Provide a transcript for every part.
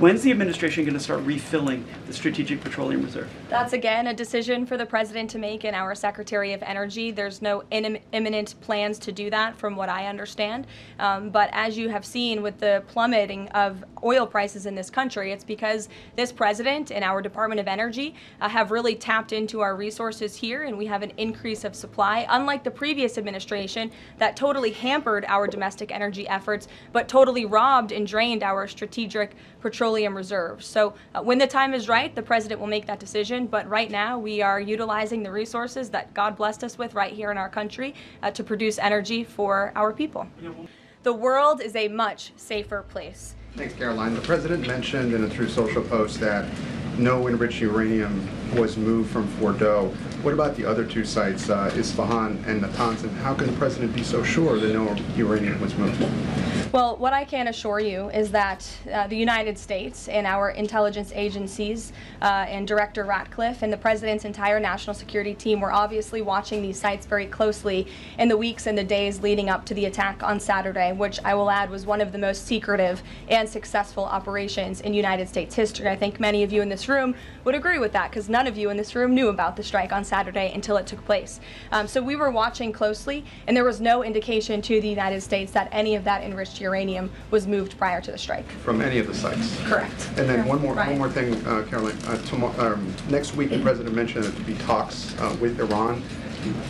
When's the administration going to start refilling the Strategic Petroleum Reserve? That's, again, a decision for the President to make and our Secretary of Energy. There's no imminent plans to do that, from what I understand. But as you have seen with the plummeting of oil prices in this country, it's because this President and our Department of Energy have really tapped into our resources here, and we have an increase of supply, unlike the previous administration that totally hampered our domestic energy efforts, but totally robbed and drained our Strategic Petroleum Reserve. So when the time is right, the President will make that decision. But right now, we are utilizing the resources that God blessed us with right here in our country to produce energy for our people. The world is a much safer place. Thanks, Caroline. The President mentioned in a Truth Social post that no enriched uranium was moved from Fordo. What about the other two sites, Isfahan and Natanz? How can the President be so sure that no uranium was moved? Well, what I can assure you is that the United States and our intelligence agencies and Director Ratcliffe and the President's entire national security team were obviously watching these sites very closely in the weeks and the days leading up to the attack on Saturday, which I will add was one of the most secretive and successful operations in United States history. I think many of you in this room would agree with that, because none of you in this room knew about the strike on Saturday until it took place. So we were watching closely, and there was no indication to the United States that any of that enriched uranium was moved prior to the strike. From any of the sites? Correct. And then one more thing, Caroline. Next week, the President mentioned that there'd be talks with Iran.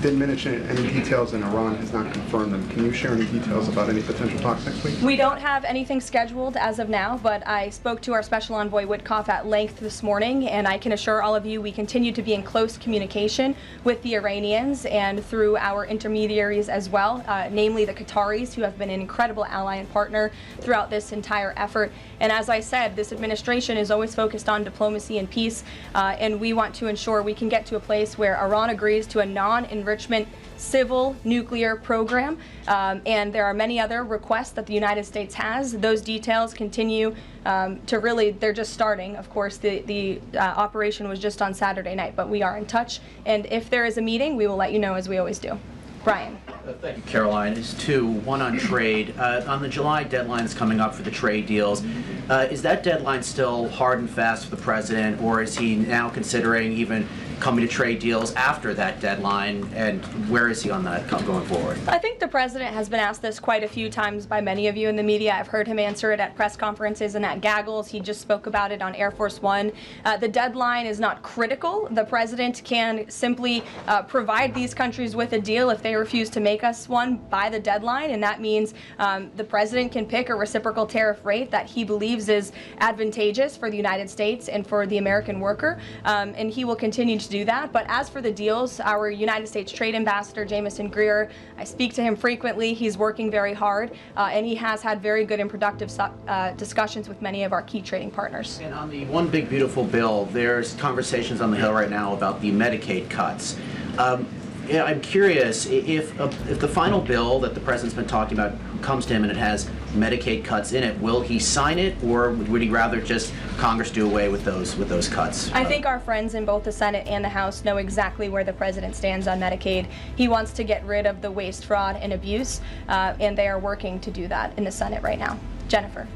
Didn't mention any details, and Iran has not confirmed them. Can you share any details about any potential talks next week? We don't have anything scheduled as of now, but I spoke to our Special Envoy Witkoff at length this morning, and I can assure all of you we continue to be in close communication with the Iranians and through our intermediaries as well, namely the Qataris, who have been an incredible ally and partner throughout this entire effort. And as I said, this administration is always focused on diplomacy and peace, and we want to ensure we can get to a place where Iran agrees to a non-enrichment civil nuclear program, and there are many other requests that the United States has. Those details continue to really, they're just starting. Of course, the operation was just on Saturday night, but we are in touch, and if there is a meeting, we will let you know, as we always do. Brian. Thank you, Caroline. It's two. One on trade. On the July deadline that's coming up for the trade deals, is that deadline still hard and fast for the President, or is he now considering even coming to trade deals after that deadline, and where is he on that going forward? I think the President has been asked this quite a few times by many of you in the media. I've heard him answer it at press conferences and at gaggles. He just spoke about it on Air Force One. The deadline is not critical. The President can simply provide these countries with a deal if they refuse to make us one by the deadline, and that means the President can pick a reciprocal tariff rate that he believes is advantageous for the United States and for the American worker, and he will continue to do that. But as for the deals, our United States Trade Ambassador, Jamison Greer, I speak to him frequently. He's working very hard, and he has had very good and productive discussions with many of our key trading partners. And on the One Big Beautiful Bill, there's conversations on the Hill right now about the Medicaid cuts. I'm curious, if the final bill that the President's been talking about comes to him and it has Medicaid cuts in it, will he sign it, or would he rather just Congress do away with those cuts? I think our friends in both the Senate and the House know exactly where the President stands on Medicaid. He wants to get rid of the waste, fraud, and abuse, and they are working to do that in the Senate right now. Jennifer.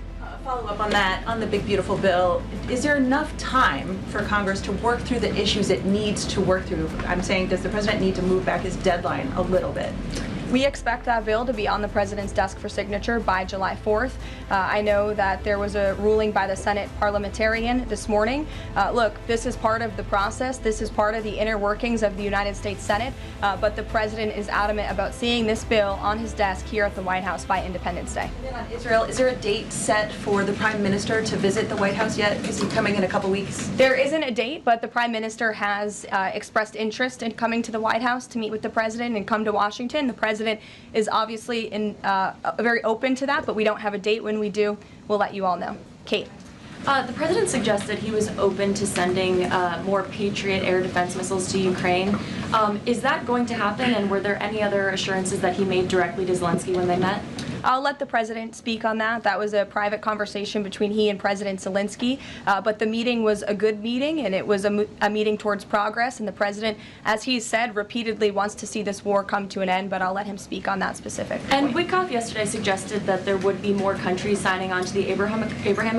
Follow up on that, on the big beautiful bill, is there enough time for Congress to work through the issues it needs to work through? I'm saying, does the President need to move back his deadline a little bit? We expect that bill to be on the President's desk for signature by July 4th. I know that there was a ruling by the Senate parliamentarian this morning. Look, this is part of the process. This is part of the inner workings of the United States Senate, but the President is adamant about seeing this bill on his desk here at the White House by Independence Day. And then on Israel, is there a date set for the Prime Minister to visit the White House yet? Is he coming in a couple weeks? There isn't a date, but the Prime Minister has expressed interest in coming to the White House to meet with the President and come to Washington. The President is obviously very open to that, but we don't have a date. When we do, we'll let you all know. Kate. The President suggested he was open to sending more Patriot air defense missiles to Ukraine. Is that going to happen, and were there any other assurances that he made directly to Zelensky when they met? I'll let the president speak on that. That was a private conversation between he and President Zelensky, but the meeting was a good meeting, and it was a meeting towards progress, and the president, as he said, repeatedly wants to see this war come to an end, but I'll let him speak on that specific point. And Witkoff yesterday suggested that there would be more countries signing on to the Abraham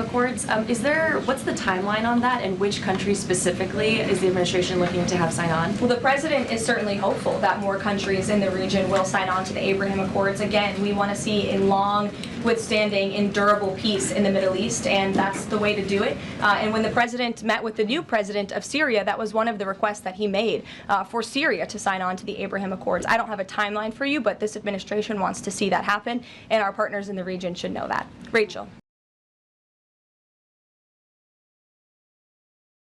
Accords. What's the timeline on that, and which countries specifically is the administration looking to have sign on? Well, the president is certainly hopeful that more countries in the region will sign on to the Abraham Accords. Again, we want to see a long, withstanding, endurable peace in the Middle East, and that's the way to do it. And when the president met with the new president of Syria, that was one of the requests that he made for Syria to sign on to the Abraham Accords. I don't have a timeline for you, but this administration wants to see that happen, and our partners in the region should know that. Rachel.